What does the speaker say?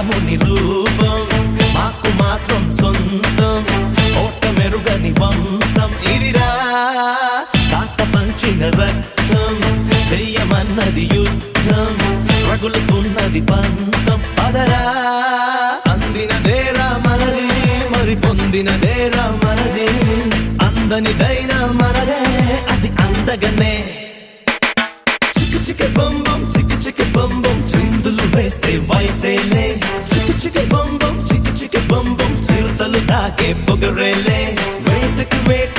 రాముని రూపం మాకు మాత్రం సొంతం ఓట మెరుగని వంశం ఇదిరా తాత పంచిన రక్తం చెయ్యమన్నది యుద్ధం రగులుతున్నది పంతం పదరా అందినదేరా మనది మరి పొందినదేరా మనది అందనిదైనా మనదే అది అందగనే చిక్కు చిక్కు బొంబం చిక్కు చిక్కు బొంబం చిందులు వేసే వయసేలే చిక్కు చిక్కు బొంబం చిక్కు చిక్కు బొంబం చిరుతలు దాకే పొగరేలే వేటకి వేట